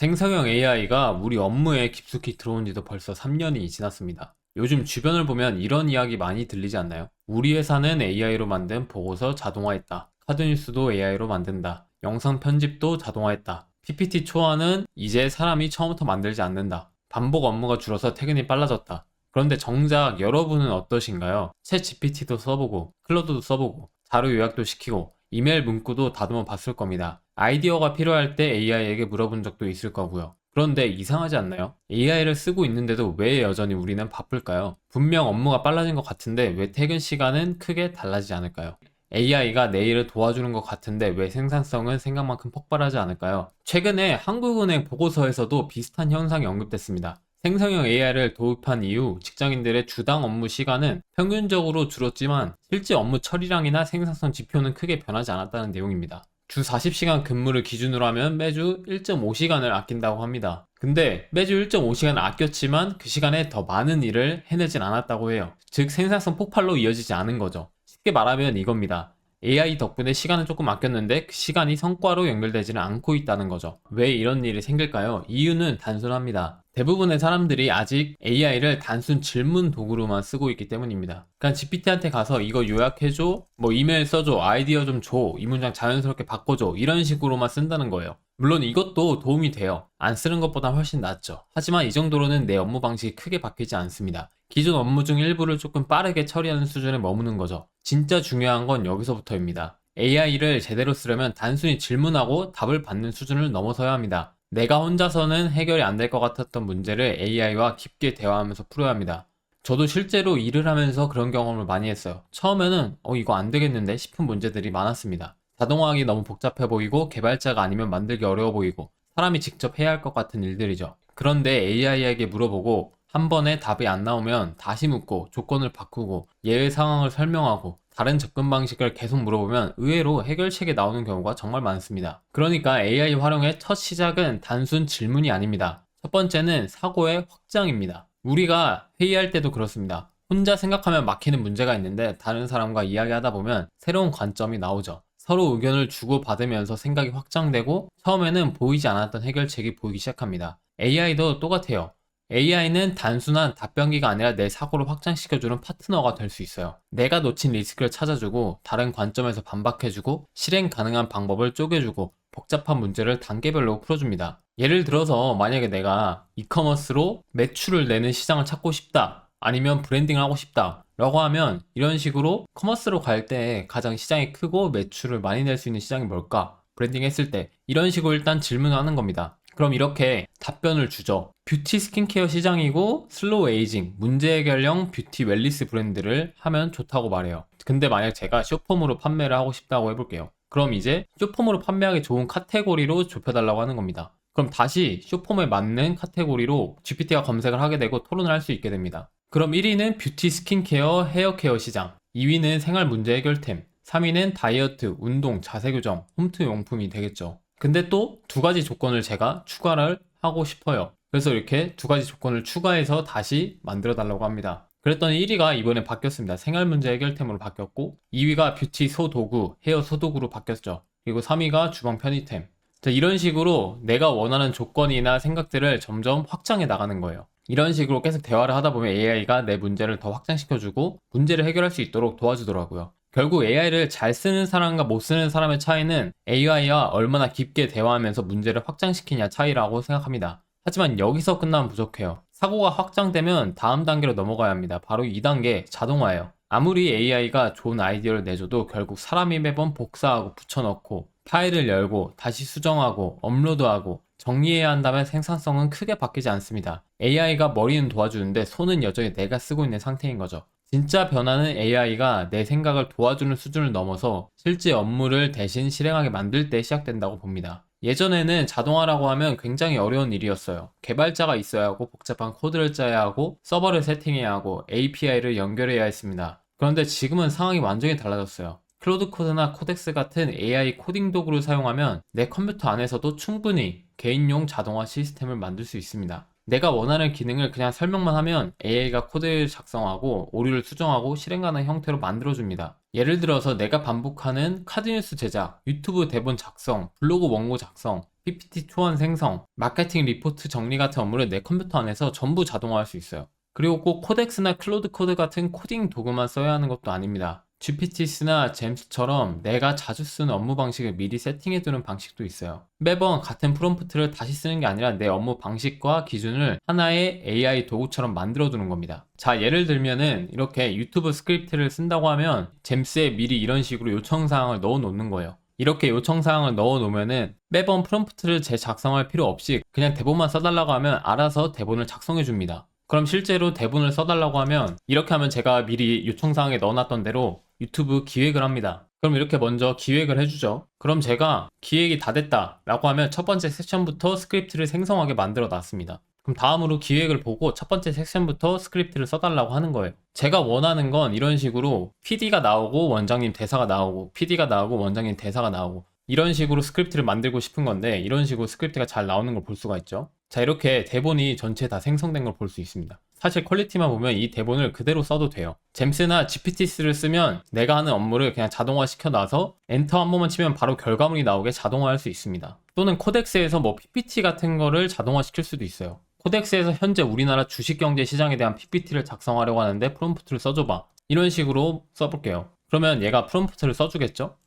생성형 AI가 우리 업무에 깊숙이 들어온 지도 벌써 3년이 지났습니다. 요즘 주변을 보면 이런 이야기 많이 들리지 않나요? 우리 회사는 AI로 만든 보고서 자동화했다. 카드뉴스도 AI로 만든다. 영상 편집도 자동화했다. PPT 초안은 이제 사람이 처음부터 만들지 않는다. 반복 업무가 줄어서 퇴근이 빨라졌다. 그런데 정작 여러분은 어떠신가요? 챗 GPT도 써보고, 클로드도 써보고, 자료 요약도 시키고, 이메일 문구도 다듬어 봤을 겁니다. 아이디어가 필요할 때 AI에게 물어본 적도 있을 거고요. 그런데 이상하지 않나요? AI를 쓰고 있는데도 왜 여전히 우리는 바쁠까요? 분명 업무가 빨라진 것 같은데 왜 퇴근 시간은 크게 달라지지 않을까요? AI가 내 일을 도와주는 것 같은데 왜 생산성은 생각만큼 폭발하지 않을까요? 최근에 한국은행 보고서에서도 비슷한 현상이 언급됐습니다. 생성형 AI를 도입한 이후 직장인들의 주당 업무 시간은 평균적으로 줄었지만 실제 업무 처리량이나 생산성 지표는 크게 변하지 않았다는 내용입니다. 주 40시간 근무를 기준으로 하면 매주 1.5시간을 아낀다고 합니다. 근데 매주 1.5시간을 아꼈지만 그 시간에 더 많은 일을 해내진 않았다고 해요. 즉 생산성 폭발로 이어지지 않은 거죠. 쉽게 말하면 이겁니다. AI 덕분에 시간을 조금 아꼈는데 그 시간이 성과로 연결되지는 않고 있다는 거죠. 왜 이런 일이 생길까요? 이유는 단순합니다. 대부분의 사람들이 아직 AI를 단순 질문 도구로만 쓰고 있기 때문입니다. 그냥 GPT한테 가서 이거 요약해줘, 뭐 이메일 써줘, 아이디어 좀 줘, 이 문장 자연스럽게 바꿔줘, 이런 식으로만 쓴다는 거예요. 물론 이것도 도움이 돼요. 안 쓰는 것보다 훨씬 낫죠. 하지만 이 정도로는 내 업무 방식이 크게 바뀌지 않습니다. 기존 업무 중 일부를 조금 빠르게 처리하는 수준에 머무는 거죠. 진짜 중요한 건 여기서부터입니다. AI를 제대로 쓰려면 단순히 질문하고 답을 받는 수준을 넘어서야 합니다. 내가 혼자서는 해결이 안 될 것 같았던 문제를 AI와 깊게 대화하면서 풀어야 합니다. 저도 실제로 일을 하면서 그런 경험을 많이 했어요. 처음에는 이거 안 되겠는데 싶은 문제들이 많았습니다. 자동화하기 너무 복잡해 보이고 개발자가 아니면 만들기 어려워 보이고 사람이 직접 해야 할 것 같은 일들이죠. 그런데 AI에게 물어보고 한 번에 답이 안 나오면 다시 묻고 조건을 바꾸고 예외 상황을 설명하고 다른 접근 방식을 계속 물어보면 의외로 해결책이 나오는 경우가 정말 많습니다. 그러니까 AI 활용의 첫 시작은 단순 질문이 아닙니다. 첫 번째는 사고의 확장입니다. 우리가 회의할 때도 그렇습니다. 혼자 생각하면 막히는 문제가 있는데 다른 사람과 이야기하다 보면 새로운 관점이 나오죠. 서로 의견을 주고받으면서 생각이 확장되고 처음에는 보이지 않았던 해결책이 보이기 시작합니다. AI도 똑같아요. AI는 단순한 답변기가 아니라 내 사고를 확장시켜주는 파트너가 될 수 있어요. 내가 놓친 리스크를 찾아주고 다른 관점에서 반박해주고 실행 가능한 방법을 쪼개주고 복잡한 문제를 단계별로 풀어줍니다. 예를 들어서 만약에 내가 이커머스로 매출을 내는 시장을 찾고 싶다. 아니면 브랜딩을 하고 싶다. 라고 하면 이런 식으로 커머스로 갈 때 가장 시장이 크고 매출을 많이 낼 수 있는 시장이 뭘까? 브랜딩 했을 때 이런 식으로 일단 질문을 하는 겁니다. 그럼 이렇게 답변을 주죠. 뷰티 스킨케어 시장이고 슬로우 에이징, 문제 해결형 뷰티 웰니스 브랜드를 하면 좋다고 말해요. 근데 만약 제가 쇼폼으로 판매를 하고 싶다고 해볼게요. 그럼 이제 쇼폼으로 판매하기 좋은 카테고리로 좁혀달라고 하는 겁니다. 그럼 다시 쇼폼에 맞는 카테고리로 GPT가 검색을 하게 되고 토론을 할 수 있게 됩니다. 그럼 1위는 뷰티 스킨케어 헤어케어 시장, 2위는 생활 문제 해결템, 3위는 다이어트, 운동, 자세 교정, 홈트 용품이 되겠죠. 근데 또 두 가지 조건을 제가 추가를 하고 싶어요. 그래서 이렇게 두 가지 조건을 추가해서 다시 만들어 달라고 합니다. 그랬더니 1위가 이번에 바뀌었습니다. 생활 문제 해결템으로 바뀌었고 2위가 뷰티 소도구, 헤어 소도구로 바뀌었죠. 그리고 3위가 주방 편의템. 자, 이런 식으로 내가 원하는 조건이나 생각들을 점점 확장해 나가는 거예요. 이런 식으로 계속 대화를 하다 보면 AI가 내 문제를 더 확장시켜주고 문제를 해결할 수 있도록 도와주더라고요. 결국 AI를 잘 쓰는 사람과 못 쓰는 사람의 차이는 AI와 얼마나 깊게 대화하면서 문제를 확장시키냐 차이라고 생각합니다. 하지만 여기서 끝나면 부족해요. 사고가 확장되면 다음 단계로 넘어가야 합니다. 바로 2단계 자동화예요. 아무리 AI가 좋은 아이디어를 내줘도 결국 사람이 매번 복사하고 붙여넣고 파일을 열고 다시 수정하고 업로드하고 정리해야 한다면 생산성은 크게 바뀌지 않습니다. AI가 머리는 도와주는데 손은 여전히 내가 쓰고 있는 상태인 거죠. 진짜 변화는 AI가 내 생각을 도와주는 수준을 넘어서 실제 업무를 대신 실행하게 만들 때 시작된다고 봅니다. 예전에는 자동화라고 하면 굉장히 어려운 일이었어요. 개발자가 있어야 하고 복잡한 코드를 짜야 하고 서버를 세팅해야 하고 API를 연결해야 했습니다. 그런데 지금은 상황이 완전히 달라졌어요. 클로드 코드나 코덱스 같은 AI 코딩 도구를 사용하면 내 컴퓨터 안에서도 충분히 개인용 자동화 시스템을 만들 수 있습니다. 내가 원하는 기능을 그냥 설명만 하면 AI가 코드를 작성하고 오류를 수정하고 실행 가능한 형태로 만들어줍니다. 예를 들어서 내가 반복하는 카드뉴스 제작, 유튜브 대본 작성, 블로그 원고 작성, PPT 초안 생성, 마케팅 리포트 정리 같은 업무를 내 컴퓨터 안에서 전부 자동화할 수 있어요. 그리고 꼭 코덱스나 클로드 코드 같은 코딩 도구만 써야 하는 것도 아닙니다. GPTs나 잼스처럼 내가 자주 쓰는 업무 방식을 미리 세팅해두는 방식도 있어요. 매번 같은 프롬프트를 다시 쓰는 게 아니라 내 업무 방식과 기준을 하나의 AI 도구처럼 만들어두는 겁니다. 자, 예를 들면은 이렇게 유튜브 스크립트를 쓴다고 하면 잼스에 미리 이런 식으로 요청사항을 넣어 놓는 거예요. 이렇게 요청사항을 넣어 놓으면은 매번 프롬프트를 재작성할 필요 없이 그냥 대본만 써달라고 하면 알아서 대본을 작성해 줍니다. 그럼 실제로 대본을 써달라고 하면 이렇게 하면 제가 미리 요청사항에 넣어놨던 대로 유튜브 기획을 합니다. 그럼 이렇게 먼저 기획을 해주죠. 그럼 제가 기획이 다 됐다 라고 하면 첫 번째 섹션부터 스크립트를 생성하게 만들어 놨습니다. 그럼 다음으로 기획을 보고 첫 번째 섹션부터 스크립트를 써달라고 하는 거예요. 제가 원하는 건 이런 식으로 PD가 나오고 원장님 대사가 나오고 PD가 나오고 원장님 대사가 나오고 이런 식으로 스크립트를 만들고 싶은 건데 이런 식으로 스크립트가 잘 나오는 걸 볼 수가 있죠. 자, 이렇게 대본이 전체 다 생성된 걸 볼 수 있습니다. 사실 퀄리티만 보면 이 대본을 그대로 써도 돼요. 잼스나 GPTs를 쓰면 내가 하는 업무를 그냥 자동화 시켜놔서 엔터 한 번만 치면 바로 결과물이 나오게 자동화할 수 있습니다. 또는 코덱스에서 뭐 PPT 같은 거를 자동화 시킬 수도 있어요. 코덱스에서 현재 우리나라 주식경제 시장에 대한 PPT를 작성하려고 하는데 프롬프트를 써줘봐. 이런 식으로 써볼게요. 그러면 얘가 프롬프트를 써주겠죠?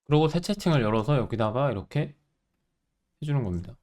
그리고 새 채팅을 열어서 여기다가 이렇게 해주는 겁니다.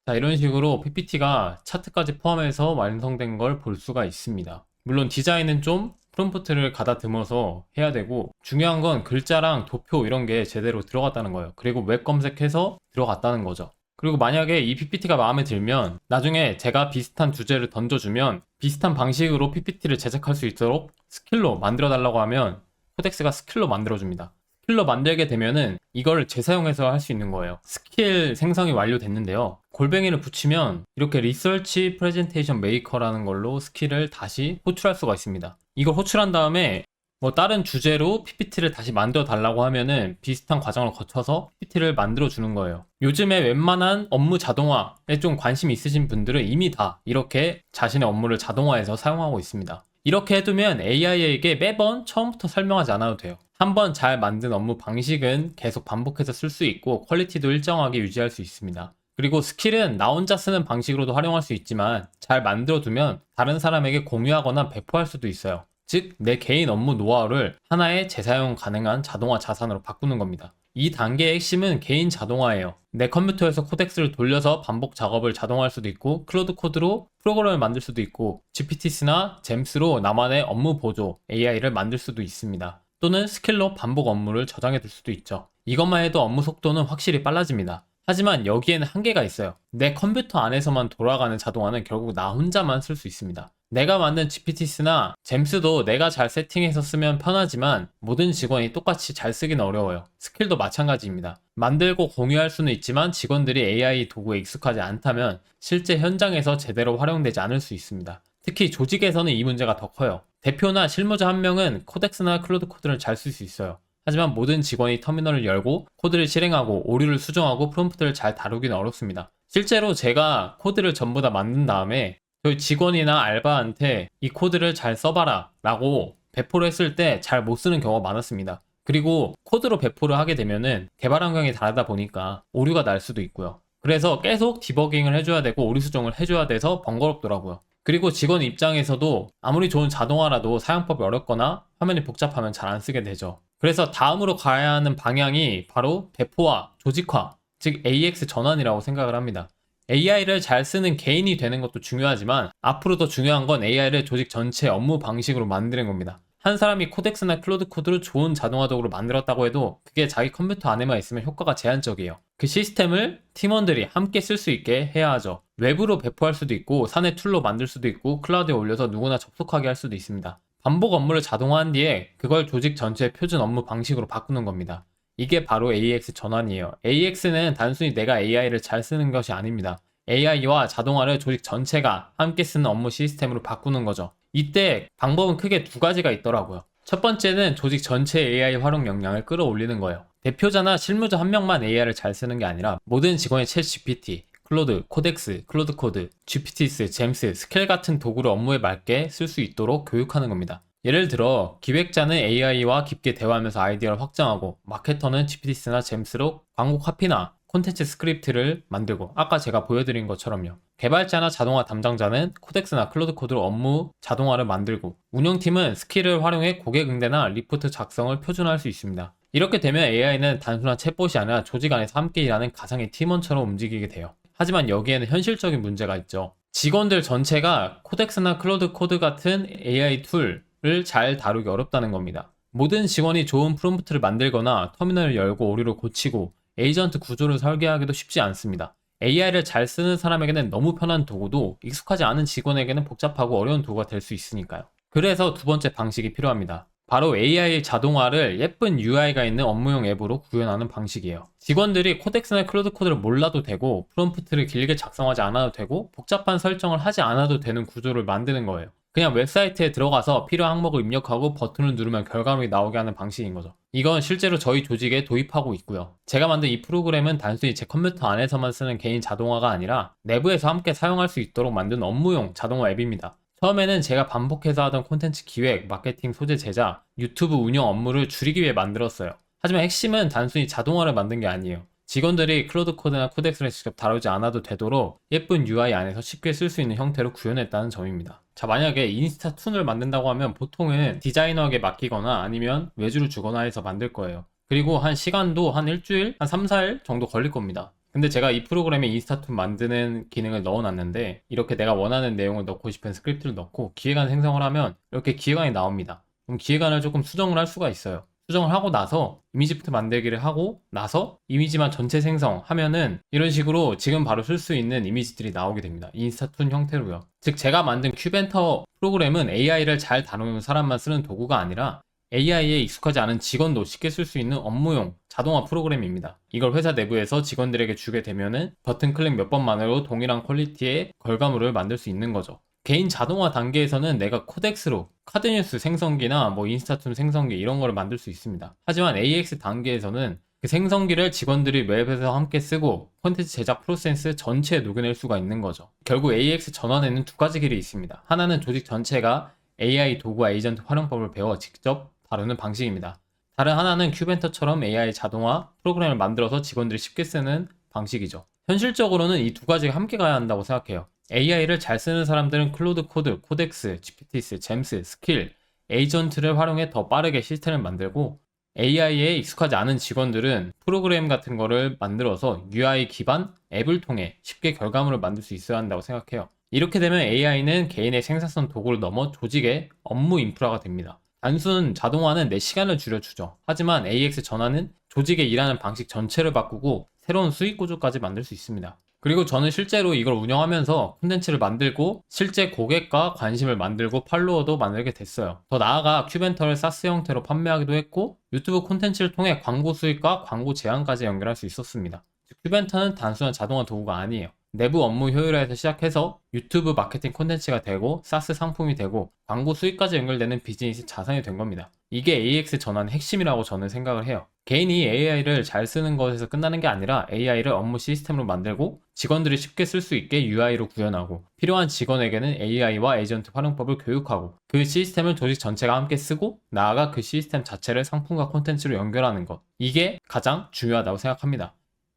자, 이런 식으로 PPT가 차트까지 포함해서 완성된 걸 볼 수가 있습니다. 물론 디자인은 좀 프롬프트를 가다듬어서 해야 되고 중요한 건 글자랑 도표 이런 게 제대로 들어갔다는 거예요. 그리고 웹 검색해서 들어갔다는 거죠. 그리고 만약에 이 PPT가 마음에 들면 나중에 제가 비슷한 주제를 던져주면 비슷한 방식으로 PPT를 제작할 수 있도록 스킬로 만들어 달라고 하면 코덱스가 스킬로 만들어줍니다. 스킬로 만들게 되면은 이걸 재사용해서 할 수 있는 거예요. 스킬 생성이 완료됐는데요. 골뱅이를 붙이면 이렇게 리서치 프레젠테이션 메이커라는 걸로 스킬을 다시 호출할 수가 있습니다. 이걸 호출한 다음에 뭐 다른 주제로 PPT를 다시 만들어 달라고 하면은 비슷한 과정을 거쳐서 PPT를 만들어 주는 거예요. 요즘에 웬만한 업무 자동화에 좀 관심 있으신 분들은 이미 다 이렇게 자신의 업무를 자동화해서 사용하고 있습니다. 이렇게 해두면 AI에게 매번 처음부터 설명하지 않아도 돼요. 한번 잘 만든 업무 방식은 계속 반복해서 쓸 수 있고 퀄리티도 일정하게 유지할 수 있습니다. 그리고 스킬은 나 혼자 쓰는 방식으로도 활용할 수 있지만 잘 만들어두면 다른 사람에게 공유하거나 배포할 수도 있어요. 즉, 내 개인 업무 노하우를 하나의 재사용 가능한 자동화 자산으로 바꾸는 겁니다. 이 단계의 핵심은 개인 자동화예요. 내 컴퓨터에서 코덱스를 돌려서 반복 작업을 자동화할 수도 있고 클로드 코드로 프로그램을 만들 수도 있고 GPTs나 잼스로 나만의 업무 보조 AI를 만들 수도 있습니다. 또는 스킬로 반복 업무를 저장해 둘 수도 있죠. 이것만 해도 업무 속도는 확실히 빨라집니다. 하지만 여기에는 한계가 있어요. 내 컴퓨터 안에서만 돌아가는 자동화는 결국 나 혼자만 쓸 수 있습니다. 내가 만든 GPTs나 잼스도 내가 잘 세팅해서 쓰면 편하지만 모든 직원이 똑같이 잘 쓰긴 어려워요. 스킬도 마찬가지입니다. 만들고 공유할 수는 있지만 직원들이 AI 도구에 익숙하지 않다면 실제 현장에서 제대로 활용되지 않을 수 있습니다. 특히 조직에서는 이 문제가 더 커요. 대표나 실무자 한 명은 코덱스나 클로드 코드를 잘 쓸 수 있어요. 하지만 모든 직원이 터미널을 열고 코드를 실행하고 오류를 수정하고 프롬프트를 잘 다루기는 어렵습니다. 실제로 제가 코드를 전부 다 만든 다음에 저희 직원이나 알바한테 이 코드를 잘 써봐라 라고 배포를 했을 때 잘 못 쓰는 경우가 많았습니다. 그리고 코드로 배포를 하게 되면은 개발 환경이 다르다 보니까 오류가 날 수도 있고요. 그래서 계속 디버깅을 해줘야 되고 오류 수정을 해줘야 돼서 번거롭더라고요. 그리고 직원 입장에서도 아무리 좋은 자동화라도 사용법이 어렵거나 화면이 복잡하면 잘 안 쓰게 되죠. 그래서 다음으로 가야 하는 방향이 바로 배포와 조직화, 즉 AX 전환이라고 생각을 합니다. AI를 잘 쓰는 개인이 되는 것도 중요하지만 앞으로 더 중요한 건 AI를 조직 전체 업무 방식으로 만드는 겁니다. 한 사람이 코덱스나 클로드 코드로 좋은 자동화 도구를 만들었다고 해도 그게 자기 컴퓨터 안에만 있으면 효과가 제한적이에요. 그 시스템을 팀원들이 함께 쓸 수 있게 해야 하죠. 외부로 배포할 수도 있고 사내 툴로 만들 수도 있고 클라우드에 올려서 누구나 접속하게 할 수도 있습니다. 반복 업무를 자동화한 뒤에 그걸 조직 전체의 표준 업무 방식으로 바꾸는 겁니다. 이게 바로 AX 전환이에요. AX는 단순히 내가 AI를 잘 쓰는 것이 아닙니다. AI와 자동화를 조직 전체가 함께 쓰는 업무 시스템으로 바꾸는 거죠. 이때 방법은 크게 두 가지가 있더라고요. 첫 번째는 조직 전체 AI 활용 역량을 끌어올리는 거예요. 대표자나 실무자 한 명만 AI를 잘 쓰는 게 아니라 모든 직원의 챗 GPT, 클로드, 코덱스, 클로드 코드, GPTs, 잼스, 스케일 같은 도구를 업무에 맞게 쓸 수 있도록 교육하는 겁니다. 예를 들어 기획자는 AI와 깊게 대화하면서 아이디어를 확장하고 마케터는 GPTs나 잼스로 광고 카피나 콘텐츠 스크립트를 만들고 아까 제가 보여드린 것처럼요. 개발자나 자동화 담당자는 코덱스나 클로드 코드로 업무 자동화를 만들고 운영팀은 스킬을 활용해 고객 응대나 리포트 작성을 표준화할 수 있습니다. 이렇게 되면 AI는 단순한 챗봇이 아니라 조직 안에서 함께 일하는 가상의 팀원처럼 움직이게 돼요. 하지만 여기에는 현실적인 문제가 있죠. 직원들 전체가 코덱스나 클로드 코드 같은 AI 툴을 잘 다루기 어렵다는 겁니다. 모든 직원이 좋은 프롬프트를 만들거나 터미널을 열고 오류를 고치고 에이전트 구조를 설계하기도 쉽지 않습니다. AI를 잘 쓰는 사람에게는 너무 편한 도구도 익숙하지 않은 직원에게는 복잡하고 어려운 도구가 될 수 있으니까요. 그래서 두 번째 방식이 필요합니다. 바로 AI 자동화를 예쁜 UI가 있는 업무용 앱으로 구현하는 방식이에요. 직원들이 코덱스나 클로드 코드를 몰라도 되고 프롬프트를 길게 작성하지 않아도 되고 복잡한 설정을 하지 않아도 되는 구조를 만드는 거예요. 그냥 웹사이트에 들어가서 필요한 항목을 입력하고 버튼을 누르면 결과물이 나오게 하는 방식인 거죠. 이건 실제로 저희 조직에 도입하고 있고요. 제가 만든 이 프로그램은 단순히 제 컴퓨터 안에서만 쓰는 개인 자동화가 아니라 내부에서 함께 사용할 수 있도록 만든 업무용 자동화 앱입니다. 처음에는 제가 반복해서 하던 콘텐츠 기획, 마케팅, 소재 제작, 유튜브 운영 업무를 줄이기 위해 만들었어요. 하지만 핵심은 단순히 자동화를 만든 게 아니에요. 직원들이 클로드 코드나 코덱스를 직접 다루지 않아도 되도록 예쁜 UI 안에서 쉽게 쓸 수 있는 형태로 구현했다는 점입니다. 자, 만약에 인스타툰을 만든다고 하면 보통은 디자이너에게 맡기거나 아니면 외주를 주거나 해서 만들 거예요. 그리고 한 시간도 한 일주일, 한 3, 4일 정도 걸릴 겁니다. 근데 제가 이 프로그램에 인스타툰 만드는 기능을 넣어놨는데 이렇게 내가 원하는 내용을 넣고 싶은 스크립트를 넣고 기획안 생성을 하면 이렇게 기획안이 나옵니다. 그럼 기획안을 조금 수정을 할 수가 있어요. 수정을 하고 나서 이미지부터 만들기를 하고 나서 이미지만 전체 생성하면은 이런 식으로 지금 바로 쓸 수 있는 이미지들이 나오게 됩니다. 인스타툰 형태로요. 즉 제가 만든 큐벤터 프로그램은 AI를 잘 다루는 사람만 쓰는 도구가 아니라 AI에 익숙하지 않은 직원도 쉽게 쓸 수 있는 업무용 자동화 프로그램입니다. 이걸 회사 내부에서 직원들에게 주게 되면은 버튼 클릭 몇 번만으로 동일한 퀄리티의 결과물을 만들 수 있는 거죠. 개인 자동화 단계에서는 내가 코덱스로 카드뉴스 생성기나 인스타툰 생성기 이런 거를 만들 수 있습니다. 하지만 AX 단계에서는 그 생성기를 직원들이 웹에서 함께 쓰고 콘텐츠 제작 프로세스 전체에 녹여낼 수가 있는 거죠. 결국 AX 전환에는 두 가지 길이 있습니다. 하나는 조직 전체가 AI 도구와 에이전트 활용법을 배워 직접 다루는 방식입니다. 다른 하나는 큐벤터처럼 AI 자동화 프로그램을 만들어서 직원들이 쉽게 쓰는 방식이죠. 현실적으로는 이 두 가지가 함께 가야 한다고 생각해요. AI를 잘 쓰는 사람들은 클로드 코드, 코덱스, GPTs, 잼스, 스킬, 에이전트를 활용해 더 빠르게 시스템을 만들고 AI에 익숙하지 않은 직원들은 프로그램 같은 거를 만들어서 UI 기반 앱을 통해 쉽게 결과물을 만들 수 있어야 한다고 생각해요. 이렇게 되면 AI는 개인의 생산성 도구를 넘어 조직의 업무 인프라가 됩니다. 단순 자동화는 내 시간을 줄여주죠. 하지만 AX 전환은 조직의 일하는 방식 전체를 바꾸고 새로운 수익 구조까지 만들 수 있습니다. 그리고 저는 실제로 이걸 운영하면서 콘텐츠를 만들고 실제 고객과 관심을 만들고 팔로워도 만들게 됐어요. 더 나아가 큐벤터를 사스 형태로 판매하기도 했고 유튜브 콘텐츠를 통해 광고 수익과 광고 제한까지 연결할 수 있었습니다. 큐벤터는 단순한 자동화 도구가 아니에요. 내부 업무 효율화에서 시작해서 유튜브 마케팅 콘텐츠가 되고 사스 상품이 되고 광고 수익까지 연결되는 비즈니스 자산이 된 겁니다. 이게 AX 전환의 핵심이라고 저는 생각을 해요. 개인이 AI를 잘 쓰는 것에서 끝나는 게 아니라 AI를 업무 시스템으로 만들고 직원들이 쉽게 쓸 수 있게 UI로 구현하고 필요한 직원에게는 AI와 에이전트 활용법을 교육하고 그 시스템을 조직 전체가 함께 쓰고 나아가 그 시스템 자체를 상품과 콘텐츠로 연결하는 것. 이게 가장 중요하다고 생각합니다.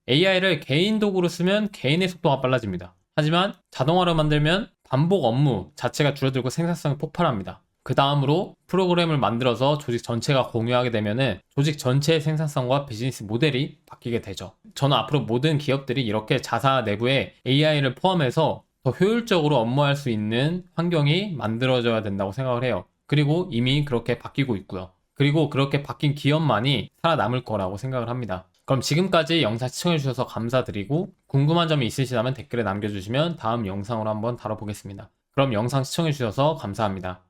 AI를 개인 도구로 쓰면 개인의 속도가 빨라집니다. 하지만 자동화로 만들면 반복 업무 자체가 줄어들고 생산성이 폭발합니다. 그 다음으로 프로그램을 만들어서 조직 전체가 공유하게 되면은 조직 전체의 생산성과 비즈니스 모델이 바뀌게 되죠. 저는 앞으로 모든 기업들이 이렇게 자사 내부에 AI를 포함해서 더 효율적으로 업무할 수 있는 환경이 만들어져야 된다고 생각을 해요. 그리고 이미 그렇게 바뀌고 있고요. 그리고 그렇게 바뀐 기업만이 살아남을 거라고 생각을 합니다. 그럼 지금까지 영상 시청해주셔서 감사드리고 궁금한 점이 있으시다면 댓글에 남겨주시면 다음 영상으로 한번 다뤄보겠습니다. 그럼 영상 시청해주셔서 감사합니다.